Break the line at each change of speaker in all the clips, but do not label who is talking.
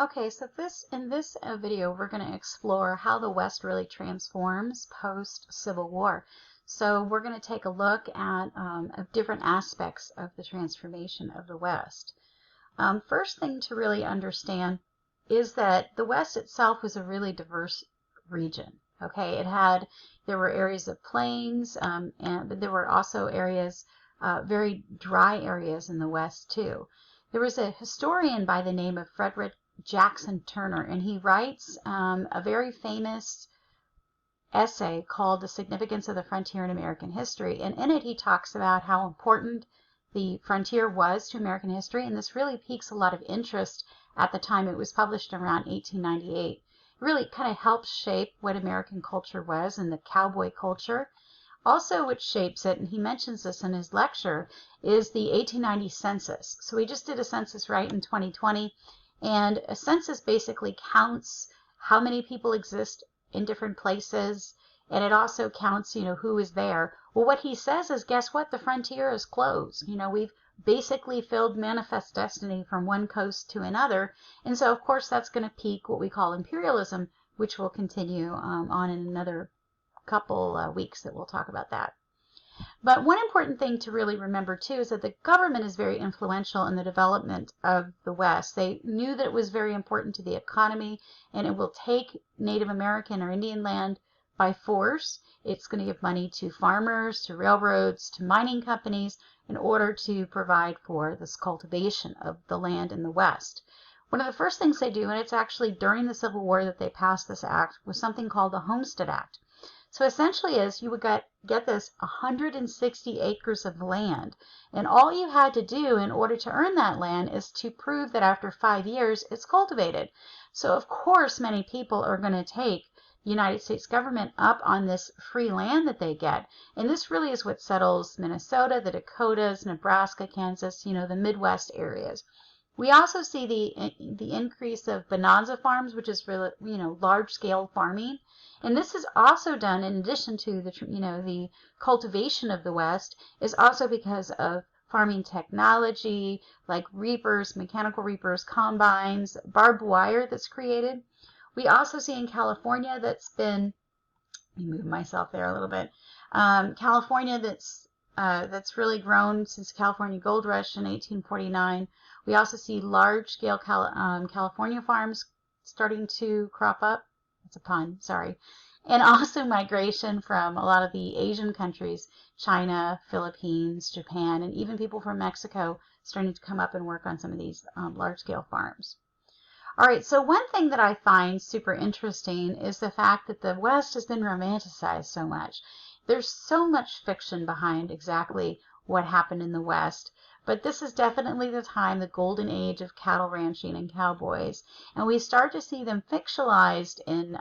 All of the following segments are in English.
Okay, so in this video, we're going to explore how the West really transforms post-Civil War. So we're going to take a look at different aspects of the transformation of the West. First thing to really understand is that the West itself was a really diverse region. Okay, there were areas of plains, but there were also areas, very dry areas in the West too. There was a historian by the name of Frederick Jackson Turner, and he writes a very famous essay called The Significance of the Frontier in American History. And in it, he talks about how important the frontier was to American history, and this really piques a lot of interest at the time. It was published around 1898. It really kind of helps shape what American culture was and the cowboy culture. Also, which shapes it, and he mentions this in his lecture, is the 1890 census. So we just did a census right in 2020. And a census basically counts how many people exist in different places, and it also counts, who is there. Well, what he says is, guess what? The frontier is closed. We've basically filled Manifest Destiny from one coast to another, and so of course that's going to pique what we call imperialism, which will continue on in another couple weeks that we'll talk about that. But one important thing to really remember too is that the government is very influential in the development of the West. They knew that it was very important to the economy, and it will take Native American or Indian land by force. It's going to give money to farmers, to railroads, to mining companies in order to provide for this cultivation of the land in the West. One of the first things they do, and it's actually during the Civil War that they passed this act, was something called the Homestead Act. So essentially you would get this 160 acres of land, and all you had to do in order to earn that land is to prove that after 5 years it's cultivated. So of course many people are going to take the United States government up on this free land that they get, and this really is what settles Minnesota, the Dakotas, Nebraska, Kansas, the Midwest areas. We also see the increase of bonanza farms, which is really, large scale farming. And this is also done in addition to the cultivation of the West, is also because of farming technology like reapers, mechanical reapers, combines, barbed wire that's created. We also see in California let me move myself there a little bit. California that's really grown since California Gold Rush in 1849. We also see large-scale California farms starting to crop up. That's a pun, sorry. And also migration from a lot of the Asian countries, China, Philippines, Japan, and even people from Mexico starting to come up and work on some of these large-scale farms. All right, so one thing that I find super interesting is the fact that the West has been romanticized so much. There's so much fiction behind exactly what happened in the West, but this is definitely the time, the golden age of cattle ranching and cowboys, and we start to see them fictionalized in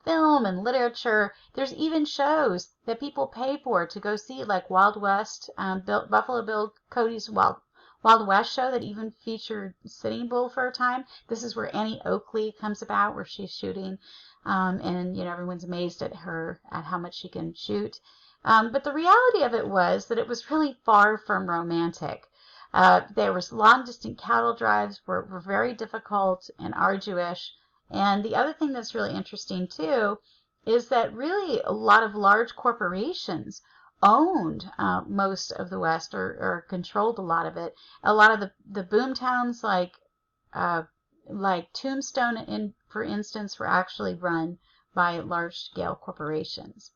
film and literature. There's even shows that people pay for to go see, like Wild West, Buffalo Bill Cody's Wild West show that even featured Sitting Bull for a time. This is where Annie Oakley comes about, where she's shooting, and everyone's amazed at her, at how much she can shoot. But the reality of it was that it was really far from romantic. There was long-distance cattle drives were very difficult and arduous. And the other thing that's really interesting too is that really a lot of large corporations owned most of the West, or controlled a lot of it. A lot of the boom towns like Tombstone, for instance, were actually run by large-scale corporations.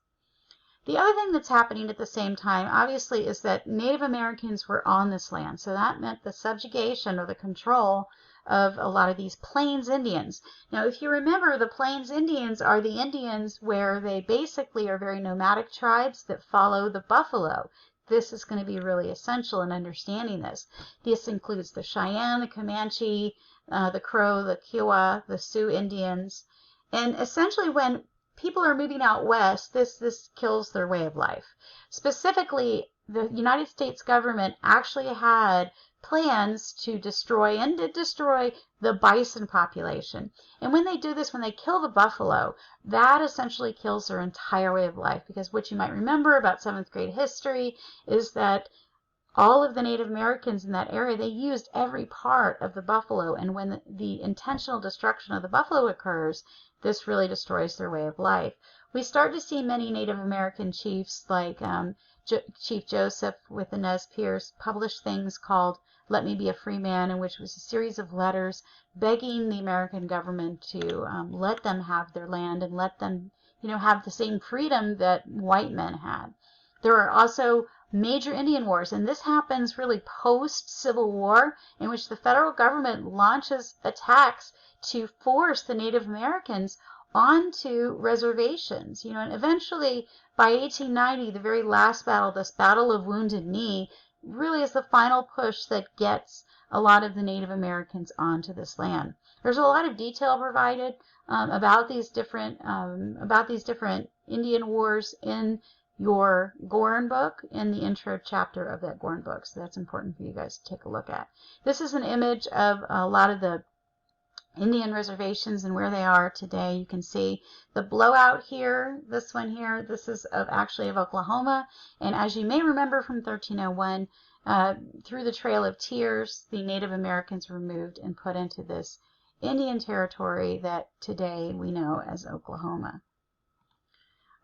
The other thing that's happening at the same time, obviously, is that Native Americans were on this land. So that meant the subjugation or the control of a lot of these Plains Indians. Now, if you remember, the Plains Indians are the Indians where they basically are very nomadic tribes that follow the buffalo. This is going to be really essential in understanding this. This includes the Cheyenne, the Comanche, the Crow, the Kiowa, the Sioux Indians. And essentially when people are moving out west, this kills their way of life. Specifically, the United States government actually had plans to destroy, and did destroy, the bison population. And when they do this, when they kill the buffalo, that essentially kills their entire way of life. Because what you might remember about 7th grade history is that all of the Native Americans in that area, they used every part of the buffalo, and when the intentional destruction of the buffalo occurs, this really destroys their way of life. We start to see many Native American chiefs like Chief Joseph with the Nez Perce publish things called Let Me Be a Free Man, in which was a series of letters begging the American government to let them have their land and let them, have the same freedom that white men had. There are also major Indian wars, and this happens really post-Civil War, in which the federal government launches attacks to force the Native Americans onto reservations, and eventually by 1890, the very last battle, this Battle of Wounded Knee, really is the final push that gets a lot of the Native Americans onto this land. There's a lot of detail provided about these different Indian wars in your Gorin book, in the intro chapter of that Gorin book, so that's important for you guys to take a look at. This is an image of a lot of the Indian reservations and where they are today. You can see the blowout here, this one here, this is actually of Oklahoma, and as you may remember from 1301, through the Trail of Tears, the Native Americans were moved and put into this Indian territory that today we know as Oklahoma.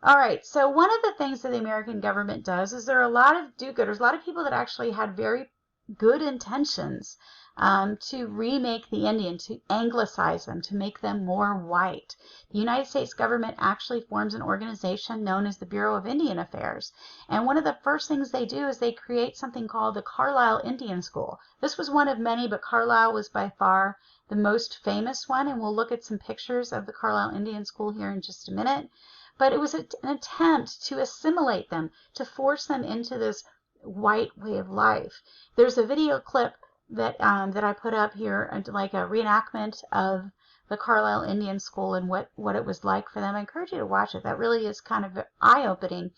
All right, so one of the things that the American government does is there are a lot of do-gooders, a lot of people that actually had very good intentions to remake the Indian, to anglicize them, to make them more white. The United States government actually forms an organization known as the Bureau of Indian Affairs. And one of the first things they do is they create something called the Carlisle Indian School. This was one of many, but Carlisle was by far the most famous one, and we'll look at some pictures of the Carlisle Indian School here in just a minute. But it was an attempt to assimilate them, to force them into this white way of life. There's a video clip that I put up here, like a reenactment of the Carlisle Indian School and what it was like for them. I encourage you to watch it. That really is kind of eye-opening,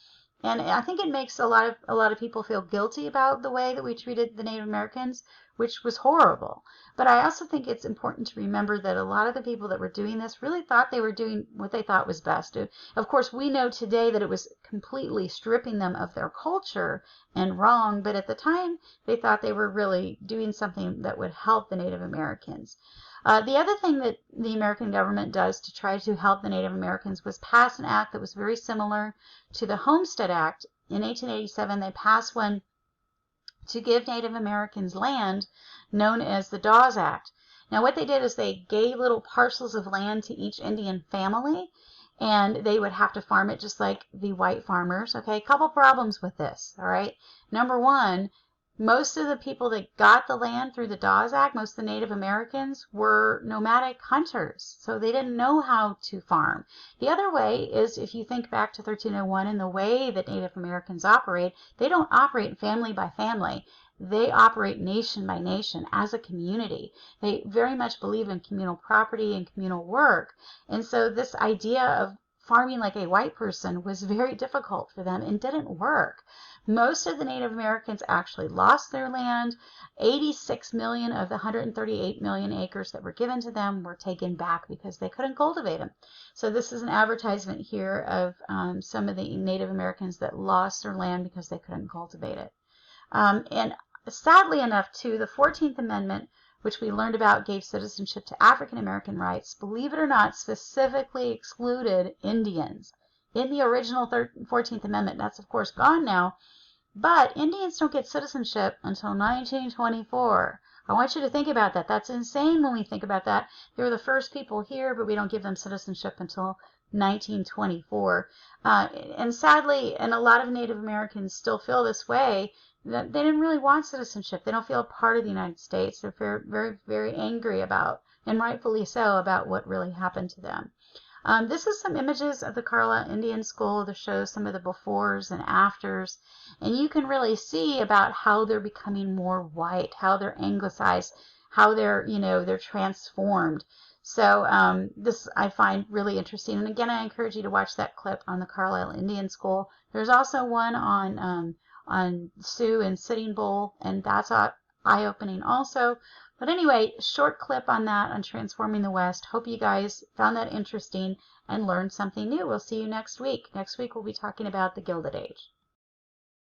and I think it makes a lot of people feel guilty about the way that we treated the Native Americans, which was horrible. But I also think it's important to remember that a lot of the people that were doing this really thought they were doing what they thought was best. Of course, we know today that it was completely stripping them of their culture and wrong, but at the time, they thought they were really doing something that would help the Native Americans. The other thing that the American government does to try to help the Native Americans was pass an act that was very similar to the Homestead Act. In 1887, they passed one to give Native Americans land known as the Dawes Act. Now what they did is they gave little parcels of land to each Indian family, and they would have to farm it just like the white farmers. Okay, a couple problems with this, all right? Number one, most of the people that got the land through the Dawes Act, most of the Native Americans, were nomadic hunters, so they didn't know how to farm. The other way is, if you think back to 1301 and the way that Native Americans operate, they don't operate family by family. They operate nation by nation as a community. They very much believe in communal property and communal work, and so this idea of farming like a white person was very difficult for them and didn't work. Most of the Native Americans actually lost their land. 86 million of the 138 million acres that were given to them were taken back because they couldn't cultivate them. So this is an advertisement here of some of the Native Americans that lost their land because they couldn't cultivate it. And sadly enough, too, the 14th Amendment, which we learned about, gave citizenship to African American rights, believe it or not, specifically excluded Indians. In the original 14th Amendment, that's of course gone now, but Indians don't get citizenship until 1924. I want you to think about that. That's insane when we think about that. They were the first people here, but we don't give them citizenship until 1924. And sadly, and a lot of Native Americans still feel this way, that they didn't really want citizenship. They don't feel a part of the United States. They're very, very, very angry about, and rightfully so, about what really happened to them. This is some images of the Carlisle Indian School that shows some of the befores and afters, and you can really see about how they're becoming more white, how they're anglicized, how they're, they're transformed. So this I find really interesting, and again, I encourage you to watch that clip on the Carlisle Indian School. There's also one on Sioux and Sitting Bull, and that's eye-opening also. But anyway, short clip on that, on Transforming the West. Hope you guys found that interesting and learned something new. We'll see you next week. Next week we'll be talking about the Gilded Age.